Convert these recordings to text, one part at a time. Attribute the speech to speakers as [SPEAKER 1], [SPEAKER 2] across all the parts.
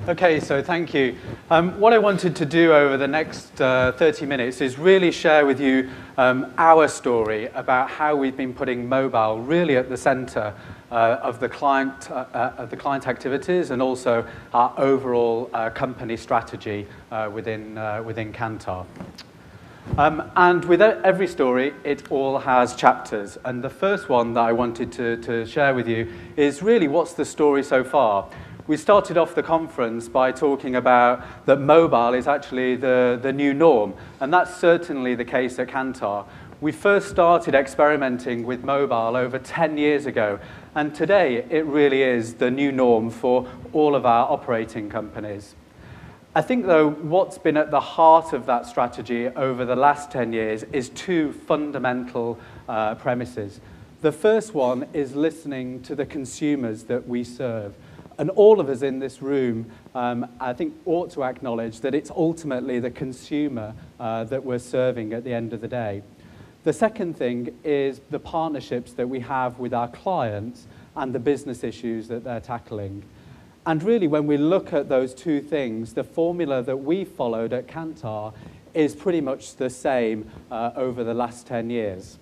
[SPEAKER 1] Okay, so thank you. What I wanted to do over the next 30 minutes is really share with you our story about how we've been putting mobile really at the center of the client activities and also our overall company strategy within Kantar. And with every story, it all has chapters. And the first one that I wanted to share with you is really what's the story so far. We started off the conference by talking about that mobile is actually the new norm, and that's certainly the case at Kantar. We first started experimenting with mobile over 10 years ago, and today it really is the new norm for all of our operating companies. I think, though, what's been at the heart of that strategy over the last 10 years is two fundamental premises. The first one is listening to the consumers that we serve. And all of us in this room, I think, ought to acknowledge that it's ultimately the consumer that we're serving at the end of the day. The second thing is the partnerships that we have with our clients and the business issues that they're tackling. And really, when we look at those two things, the formula that we followed at Kantar is pretty much the same over the last 10 years.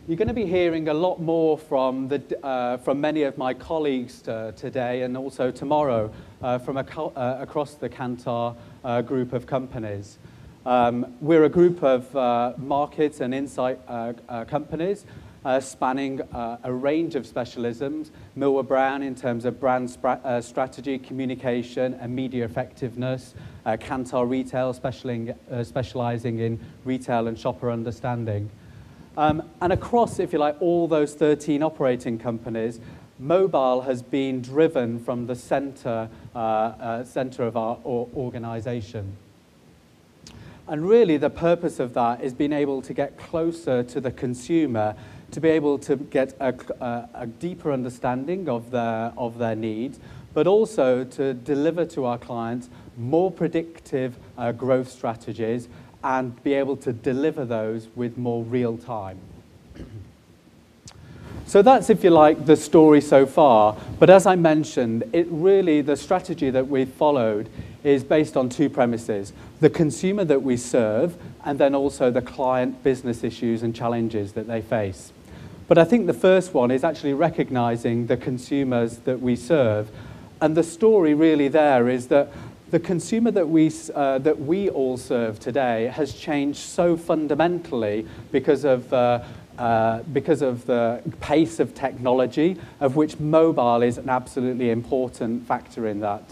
[SPEAKER 1] You're going to be hearing a lot more from many of my colleagues today and also tomorrow from across the Kantar group of companies. We're a group of markets and insight companies spanning a range of specialisms. Millward Brown in terms of brand strategy, communication, and media effectiveness. Kantar Retail specializing in retail and shopper understanding. And across, if you like, all those 13 operating companies, mobile has been driven from the center of our organization. And really the purpose of that is being able to get closer to the consumer, to be able to get a deeper understanding of their needs, but also to deliver to our clients more predictive growth strategies and be able to deliver those with more real time. So that's, if you like, the story so far. But as I mentioned, the strategy that we've followed is based on two premises: the consumer that we serve, and then also the client business issues and challenges that they face. But I think the first one is actually recognizing the consumers that we serve. And the story really there is that the consumer that we all serve today has changed so fundamentally because of the pace of technology, of which mobile is an absolutely important factor in that.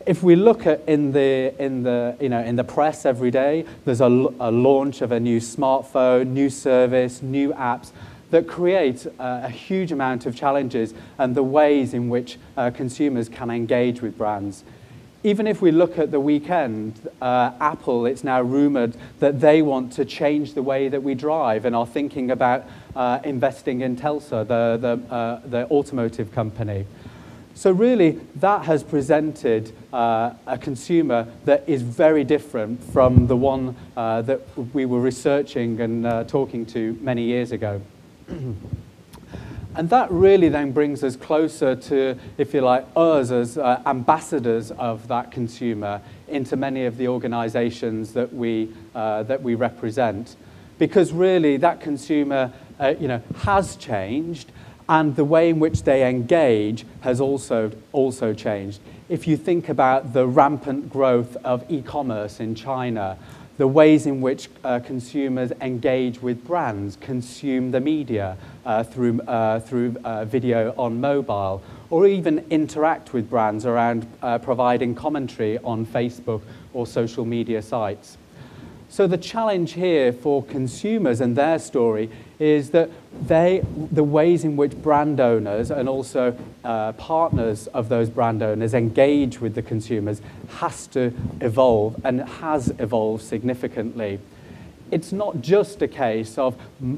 [SPEAKER 1] If we look at in the press every day, there's a launch of a new smartphone, new service, new apps that create a huge amount of challenges and the ways in which consumers can engage with brands. Even if we look at the weekend, Apple, it's now rumored that they want to change the way that we drive and are thinking about investing in Kelsall, the automotive company. So really, that has presented a consumer that is very different from the one that we were researching and talking to many years ago. And that really then brings us closer to, if you like, us as ambassadors of that consumer into many of the organizations that we represent. Because really that consumer has changed, and the way in which they engage has also changed. If you think about the rampant growth of e-commerce in China, the ways in which consumers engage with brands, consume the media through video on mobile, or even interact with brands around providing commentary on Facebook or social media sites. So the challenge here for consumers and their story is that the ways in which brand owners and also partners of those brand owners engage with the consumers has to evolve and has evolved significantly. It's not just a case of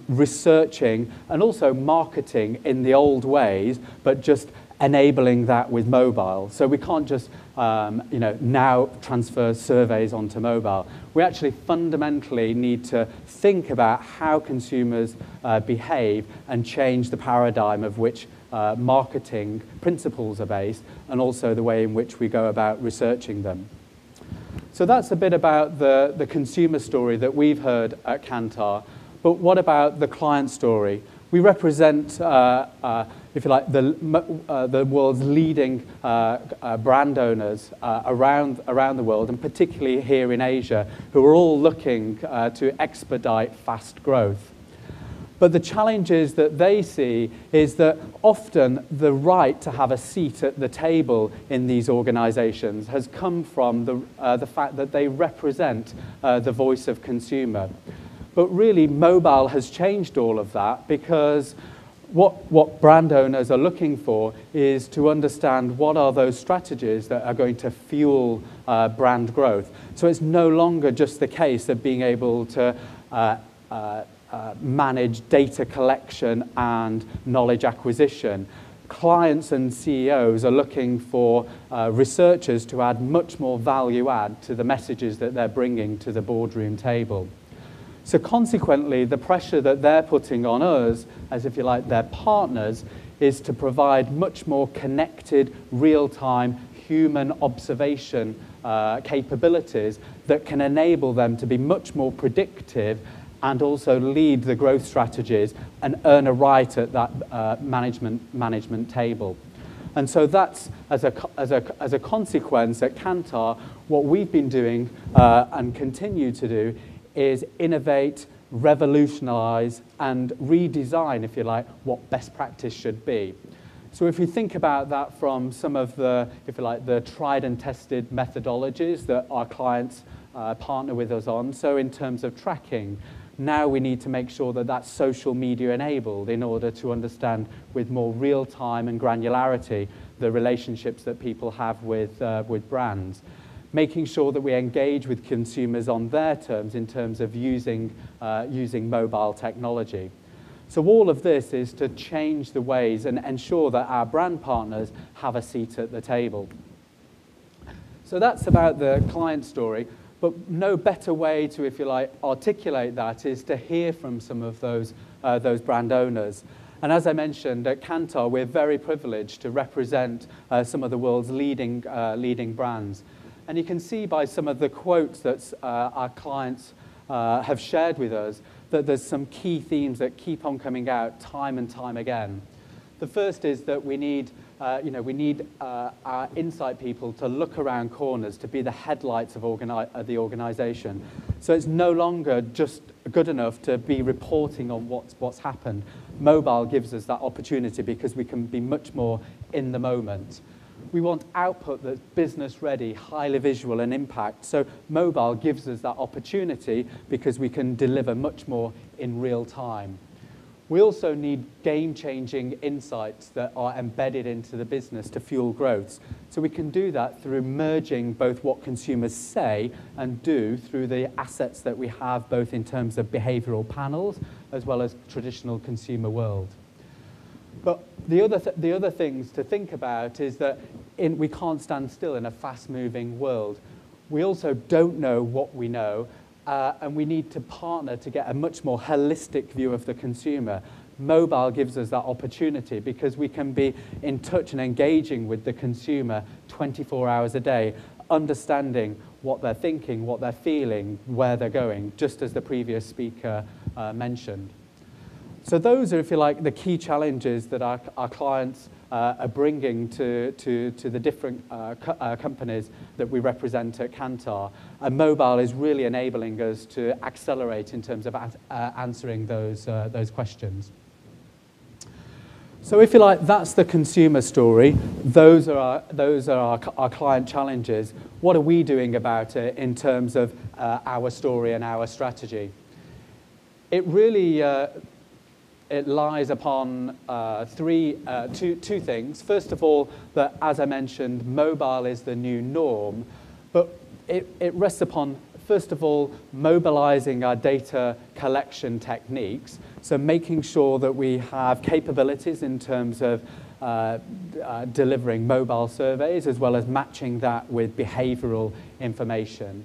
[SPEAKER 1] researching and also marketing in the old ways, but just enabling that with mobile. So we can't just now transfer surveys onto mobile. We actually fundamentally need to think about how consumers behave and change the paradigm of which marketing principles are based, and also the way in which we go about researching them. So that's a bit about the consumer story that we've heard at Kantar. But what about the client story? We represent, if you like, the world's leading brand owners around the world, and particularly here in Asia, who are all looking to expedite fast growth. But the challenges that they see is that often the right to have a seat at the table in these organizations has come from the fact that they represent the voice of consumer. But really, mobile has changed all of that, because what brand owners are looking for is to understand what are those strategies that are going to fuel brand growth. So it's no longer just the case of being able to manage data collection and knowledge acquisition. Clients and CEOs are looking for researchers to add much more value add to the messages that they're bringing to the boardroom table. So consequently, the pressure that they're putting on us, as if you like their partners, is to provide much more connected, real-time, human observation capabilities that can enable them to be much more predictive and also lead the growth strategies and earn a right at that management table. And so that's, as a consequence at Kantar, what we've been doing and continue to do is innovate, revolutionize, and redesign, if you like, what best practice should be. So if you think about that from some of the, if you like, the tried and tested methodologies that our clients partner with us on, so in terms of tracking, now we need to make sure that that's social media enabled in order to understand with more real time and granularity the relationships that people have with brands. Making sure that we engage with consumers on their terms in terms of using mobile technology. So all of this is to change the ways and ensure that our brand partners have a seat at the table. So that's about the client story, but no better way to, if you like, articulate that is to hear from some of those brand owners. And as I mentioned, at Kantar, we're very privileged to represent some of the world's leading brands. And you can see by some of the quotes that our clients have shared with us that there's some key themes that keep on coming out time and time again. The first is that we need our incite people to look around corners, to be the headlights of the organization. So it's no longer just good enough to be reporting on what's happened. Mobile gives us that opportunity because we can be much more in the moment. We want output that's business ready, highly visual and impact. So mobile gives us that opportunity because we can deliver much more in real time. We also need game-changing insights that are embedded into the business to fuel growth. So we can do that through merging both what consumers say and do through the assets that we have, both in terms of behavioral panels as well as traditional consumer world. But the other things to think about is that we can't stand still in a fast-moving world. We also don't know what we know, and we need to partner to get a much more holistic view of the consumer. Mobile gives us that opportunity because we can be in touch and engaging with the consumer 24 hours a day, understanding what they're thinking, what they're feeling, where they're going, just as the previous speaker mentioned. So those are, if you like, the key challenges that our clients are bringing to the different companies that we represent at Kantar. And mobile is really enabling us to accelerate in terms of answering those questions. So if you like, that's the consumer story. Those are our client challenges. What are we doing about it in terms of our story and our strategy? It really it lies upon two things. First of all, that, as I mentioned, mobile is the new norm, but it rests upon first of all, mobilizing our data collection techniques, so making sure that we have capabilities in terms of delivering mobile surveys, as well as matching that with behavioral information,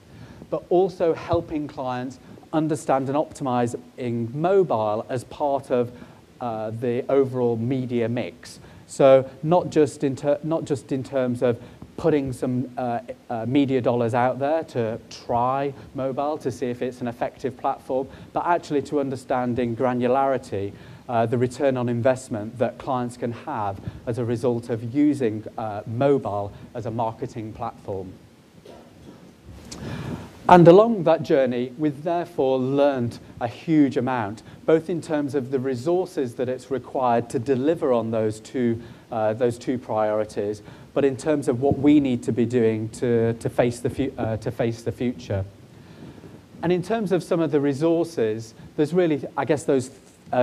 [SPEAKER 1] but also helping clients understand and optimize in mobile as part of the overall media mix. So not just in terms of putting some media dollars out there to try mobile to see if it's an effective platform, but actually to understand in granularity the return on investment that clients can have as a result of using mobile as a marketing platform. And along that journey, we've therefore learned a huge amount, both in terms of the resources that it's required to deliver on those two priorities, but in terms of what we need to be doing to face the future. And in terms of some of the resources, there's really, I guess, those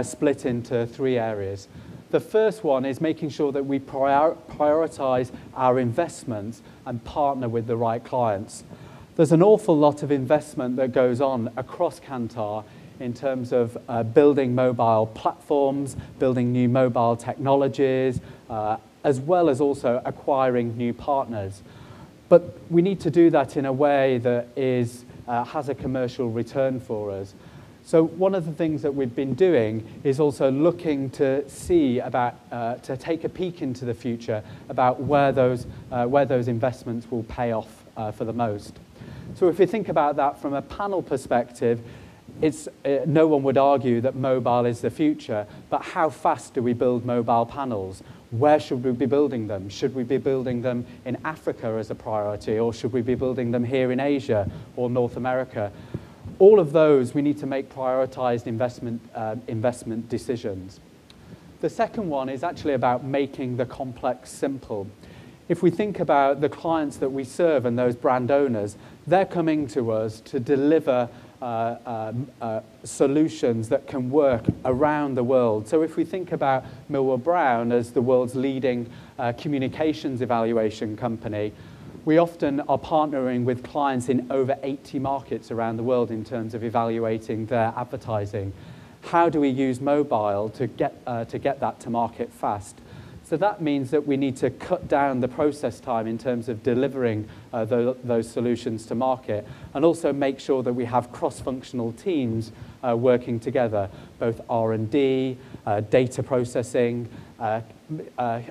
[SPEAKER 1] split into three areas. The first one is making sure that we prioritize our investments and partner with the right clients. There's an awful lot of investment that goes on across Kantar in terms of building mobile platforms, building new mobile technologies, as well as also acquiring new partners. But we need to do that in a way that has a commercial return for us. So one of the things that we've been doing is also looking to see about, to take a peek into the future about where those investments will pay off for the most. So if we think about that from a panel perspective, no one would argue that mobile is the future, but how fast do we build mobile panels? Where should we be building them? Should we be building them in Africa as a priority, or should we be building them here in Asia or North America? All of those, we need to make prioritized investment decisions. The second one is actually about making the complex simple. If we think about the clients that we serve and those brand owners, they're coming to us to deliver solutions that can work around the world. So if we think about Millward Brown as the world's leading communications evaluation company, we often are partnering with clients in over 80 markets around the world in terms of evaluating their advertising. How do we use mobile to get that to market fast? So that means that we need to cut down the process time in terms of delivering those solutions to market, and also make sure that we have cross-functional teams working together, both R&D, data processing,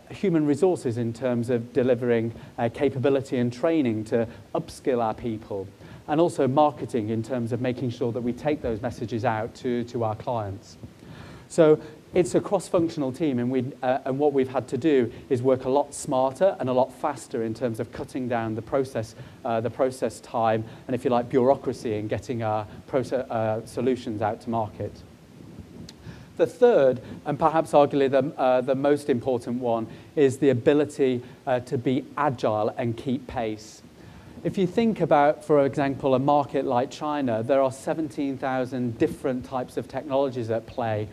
[SPEAKER 1] human resources in terms of delivering capability and training to upskill our people, and also marketing in terms of making sure that we take those messages out to our clients. So it's a cross-functional team, and what we've had to do is work a lot smarter and a lot faster in terms of cutting down the process time and, if you like, bureaucracy in getting our solutions out to market. The third, and perhaps arguably the most important one, is the ability to be agile and keep pace. If you think about, for example, a market like China, there are 17,000 different types of technologies at play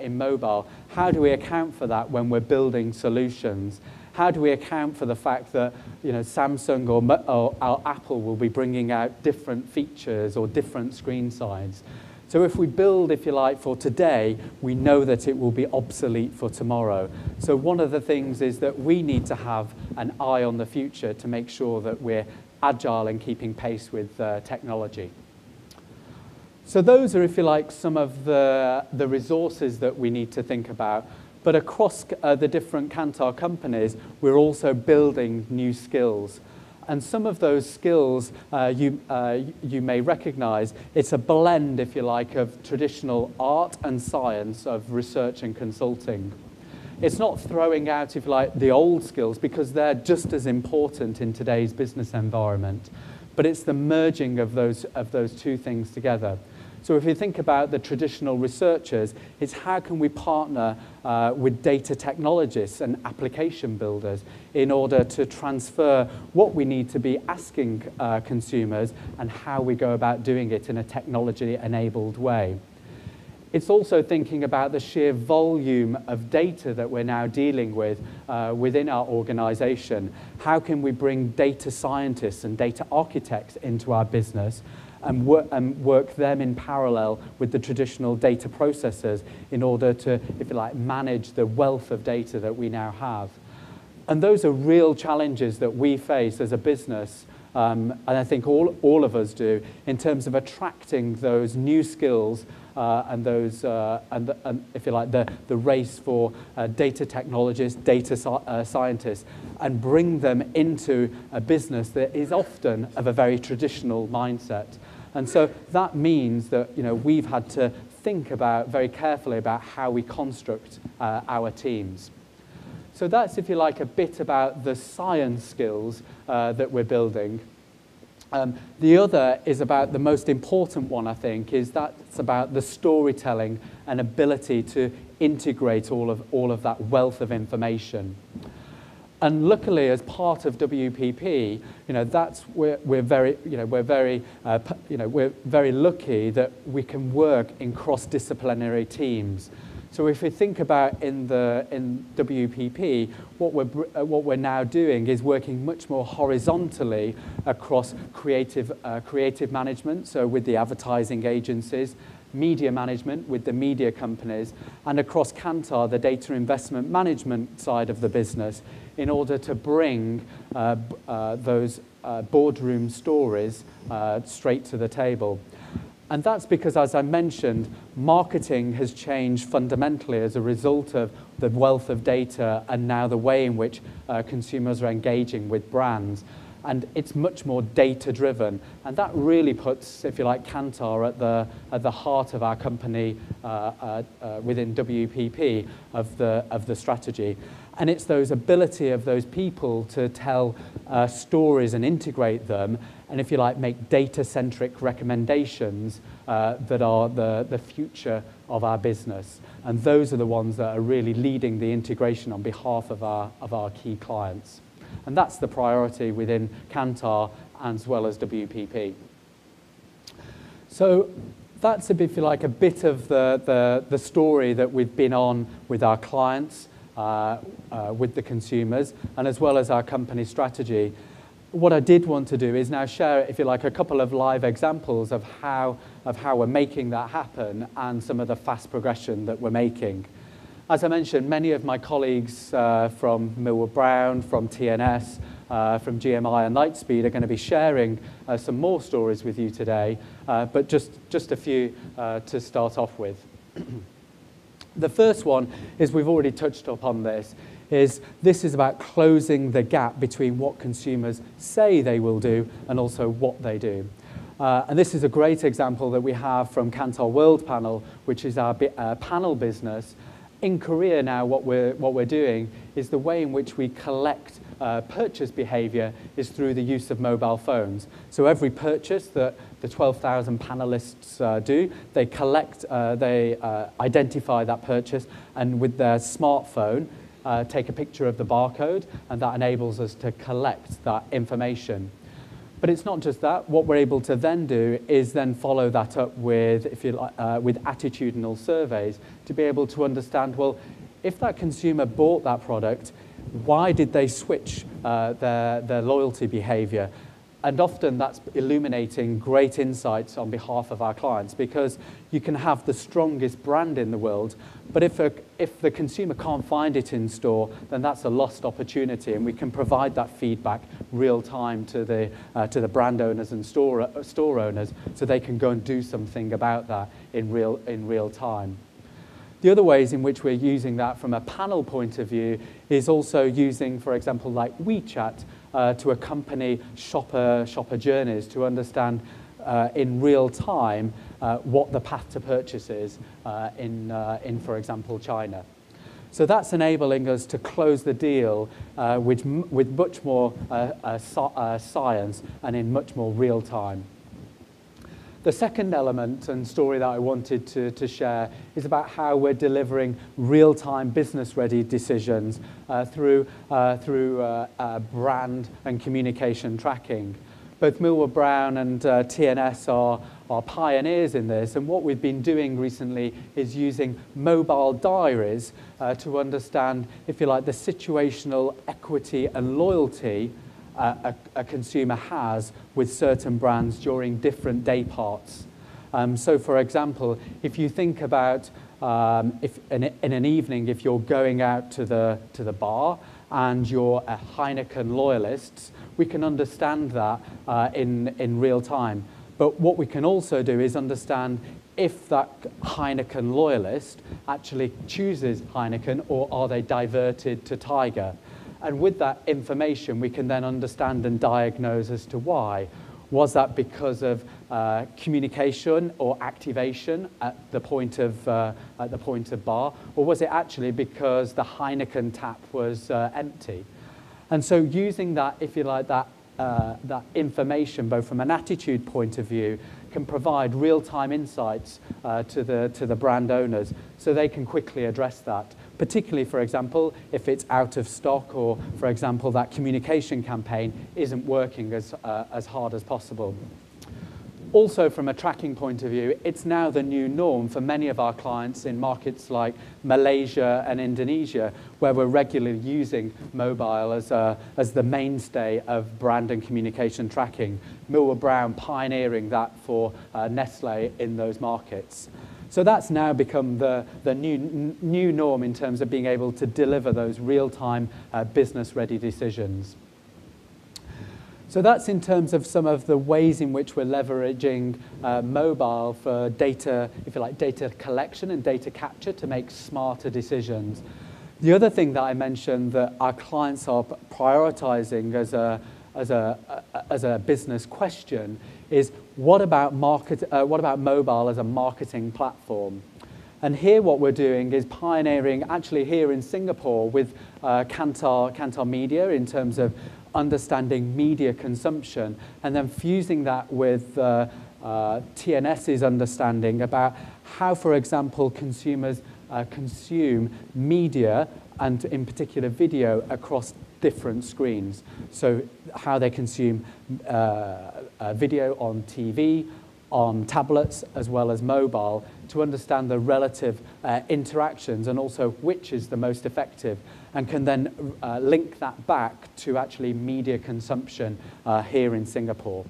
[SPEAKER 1] in mobile. How do we account for that when we're building solutions? How do we account for the fact that Samsung or Apple will be bringing out different features or different screen size? So if we build, if you like, for today, we know that it will be obsolete for tomorrow. So one of the things is that we need to have an eye on the future to make sure that we're agile and keeping pace with technology. So those are, if you like, some of the resources that we need to think about. But across the different Kantar companies, we're also building new skills. And some of those skills you may recognize. It's a blend, if you like, of traditional art and science, of research and consulting. It's not throwing out, if you like, the old skills, because they're just as important in today's business environment. But it's the merging of those two things together. So if you think about the traditional researchers, it's how can we partner with data technologists and application builders in order to transfer what we need to be asking consumers and how we go about doing it in a technology-enabled way. It's also thinking about the sheer volume of data that we're now dealing with within our organization. How can we bring data scientists and data architects into our business and work them in parallel with the traditional data processors in order to, if you like, manage the wealth of data that we now have. And those are real challenges that we face as a business, and I think all of us do, in terms of attracting those new skills and those, and if you like, the race for data technologists, data scientists, and bring them into a business that is often of a very traditional mindset. And so that means that, you know, we've had to think about very carefully about how we construct our teams. So that's, if you like, a bit about the science skills that we're building. The other is about the most important one, I think, is that's about the storytelling and ability to integrate all of that wealth of information. And luckily, as part of WPP, you know, we're very lucky that we can work in cross-disciplinary teams. So if we think about in WPP, what we're now doing is working much more horizontally across creative management, so with the advertising agencies, media management with the media companies, and across Kantar, the data investment management side of the business, in order to bring those boardroom stories straight to the table. And that's because, as I mentioned, marketing has changed fundamentally as a result of the wealth of data and now the way in which consumers are engaging with brands. And it's much more data-driven. And that really puts, if you like, Kantar at the heart of our company within WPP of the strategy. And it's those ability of those people to tell stories and integrate them, and if you like, make data-centric recommendations that are the future of our business. And those are the ones that are really leading the integration on behalf of our key clients. And that's the priority within Kantar as well as WPP. So that's, if you like, a bit of the story that we've been on with our clients, with the consumers, and as well as our company strategy. What I did want to do is now share, if you like, a couple of live examples of how we're making that happen and some of the fast progression that we're making. As I mentioned, many of my colleagues from Millward Brown, from TNS, from GMI and Lightspeed are going to be sharing some more stories with you today, but just a few to start off with. The first one is, we've already touched upon this, this is about closing the gap between what consumers say they will do and also what they do. And this is a great example that we have from Kantar World Panel, which is our panel business. In Korea now, what we're doing is the way in which we collect purchase behaviour is through the use of mobile phones. So every purchase that the 12,000 panelists do, they collect, they identify that purchase, and with their smartphone, take a picture of the barcode, and that enables us to collect that information. But it's not just that. What we're able to then do is then follow that up with, if you like, with attitudinal surveys to be able to understand, well, if that consumer bought that product, why did they switch their loyalty behavior? And often that's illuminating great insights on behalf of our clients, because you can have the strongest brand in the world, but if the consumer can't find it in store, then that's a lost opportunity, and we can provide that feedback real time to the brand owners and store owners, so they can go and do something about that in real time. The other ways in which we're using that from a panel point of view is also using, for example, like WeChat to accompany shopper journeys to understand in real time what the path to purchase is in, for example, China. So that's enabling us to close the deal with much more science and in much more real time. The second element and story that I wanted to share is about how we're delivering real-time business-ready decisions through brand and communication tracking. Both Millward Brown and TNS are pioneers in this, and what we've been doing recently is using mobile diaries to understand, if you like, the situational equity and loyalty a consumer has with certain brands during different day parts. So for example, if you think about if in an evening, if you're going out to the bar and you're a Heineken loyalist, we can understand that in real time. But what we can also do is understand if that Heineken loyalist actually chooses Heineken or are they diverted to Tiger. And with that information, we can then understand and diagnose as to why. Was that because of communication or activation at the point of bar, or was it actually because the Heineken tap was empty? And so, using that, if you like, that information, both from an attitude point of view, can provide real-time insights to the brand owners, so they can quickly address that. Particularly, for example, if it's out of stock, or, for example, that communication campaign isn't working as hard as possible. Also, from a tracking point of view, it's now the new norm for many of our clients in markets like Malaysia and Indonesia, where we're regularly using mobile as the mainstay of brand and communication tracking. Millwall Brown pioneering that for Nestle in those markets. So that's now become the new norm in terms of being able to deliver those real-time business-ready decisions. So that's in terms of some of the ways in which we're leveraging mobile for data, if you like, data collection and data capture to make smarter decisions. The other thing that I mentioned that our clients are prioritizing as a business question is what about mobile as a marketing platform? And here what we're doing is pioneering, actually here in Singapore with Kantar Media in terms of understanding media consumption, and then fusing that with TNS's understanding about how, for example, consumers consume media, and in particular video, across different screens. So how they consume video on TV, on tablets, as well as mobile, to understand the relative interactions and also which is the most effective, and can then link that back to actually media consumption here in Singapore.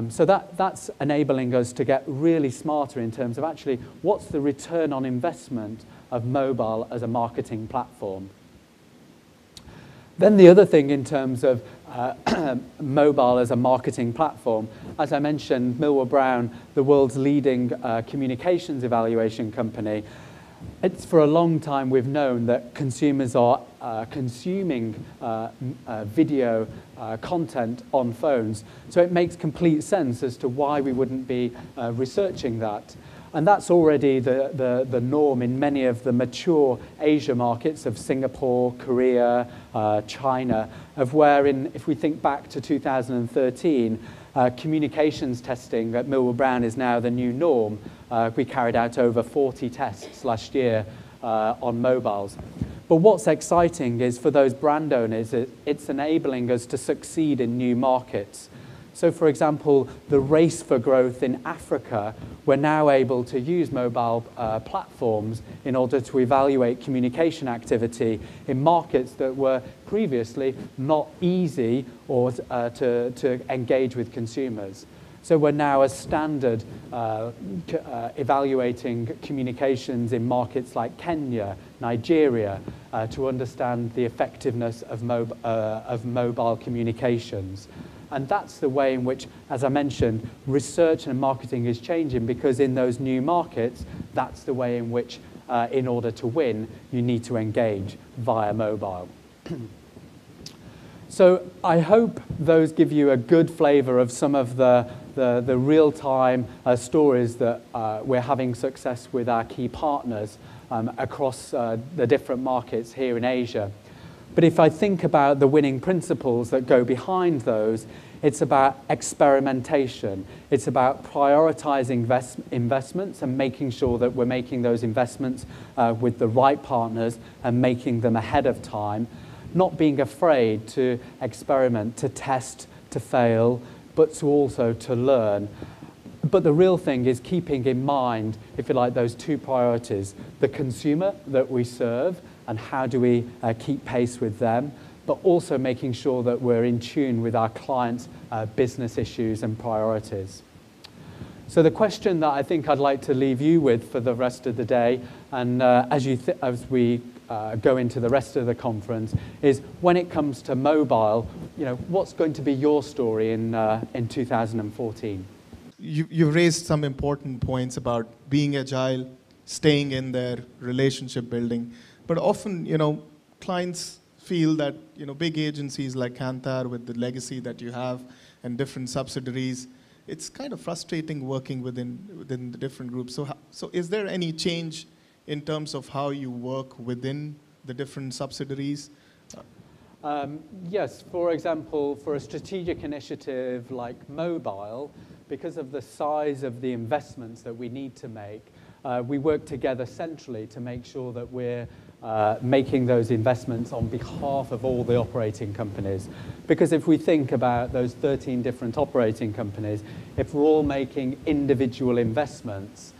[SPEAKER 1] So that's enabling us to get really smarter in terms of actually what's the return on investment of mobile as a marketing platform. Then the other thing in terms of mobile as a marketing platform, as I mentioned, Millwall Brown, the world's leading communications evaluation company, it's for a long time we've known that consumers are consuming video content on phones. So it makes complete sense as to why we wouldn't be researching that. And that's already the norm in many of the mature Asia markets of Singapore, Korea, China, of wherein, if we think back to 2013, communications testing at Millwall Brown is now the new norm. We carried out over 40 tests last year on mobiles. But what's exciting is for those brand owners, it's enabling us to succeed in new markets. So, for example, the race for growth in Africa, we're now able to use mobile platforms in order to evaluate communication activity in markets that were previously not easy or to engage with consumers. So we're now a standard evaluating communications in markets like Kenya, Nigeria, to understand the effectiveness of mobile communications. And that's the way in which, as I mentioned, research and marketing is changing, because in those new markets, that's the way in which, in order to win, you need to engage via mobile. So I hope those give you a good flavor of some of the real-time stories that we're having success with our key partners across the different markets here in Asia. But if I think about the winning principles that go behind those, it's about experimentation. It's about prioritizing investments and making sure that we're making those investments with the right partners and making them ahead of time. Not being afraid to experiment, to test, to fail, but to also to learn. But the real thing is keeping in mind, if you like, those two priorities: the consumer that we serve and how do we keep pace with them, but also making sure that we're in tune with our clients' business issues and priorities. So the question that I think I'd like to leave you with for the rest of the day, and as we go into the rest of the conference, is when it comes to mobile, what's going to be your story in 2014?
[SPEAKER 2] You've raised some important points about being agile, staying in there, relationship building. But often, clients feel that, big agencies like Kantar with the legacy that you have and different subsidiaries, it's kind of frustrating working within the different groups. So is there any change in terms of how you work within the different subsidiaries?
[SPEAKER 1] Yes, for example, for a strategic initiative like mobile, because of the size of the investments that we need to make, we work together centrally to make sure that we're making those investments on behalf of all the operating companies. Because if we think about those 13 different operating companies, if we're all making individual investments,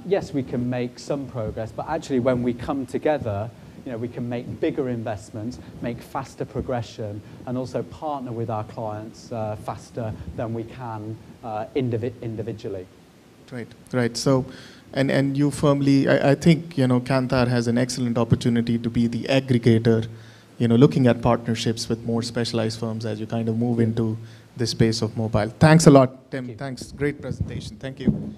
[SPEAKER 1] yes, we can make some progress, but actually when we come together, we can make bigger investments, make faster progression, and also partner with our clients faster than we can individually.
[SPEAKER 2] Right. So, and you firmly, I think, Kantar has an excellent opportunity to be the aggregator, looking at partnerships with more specialized firms as you kind of move into the space of mobile. Thanks a lot, Tim. Thanks. Great presentation. Thank you.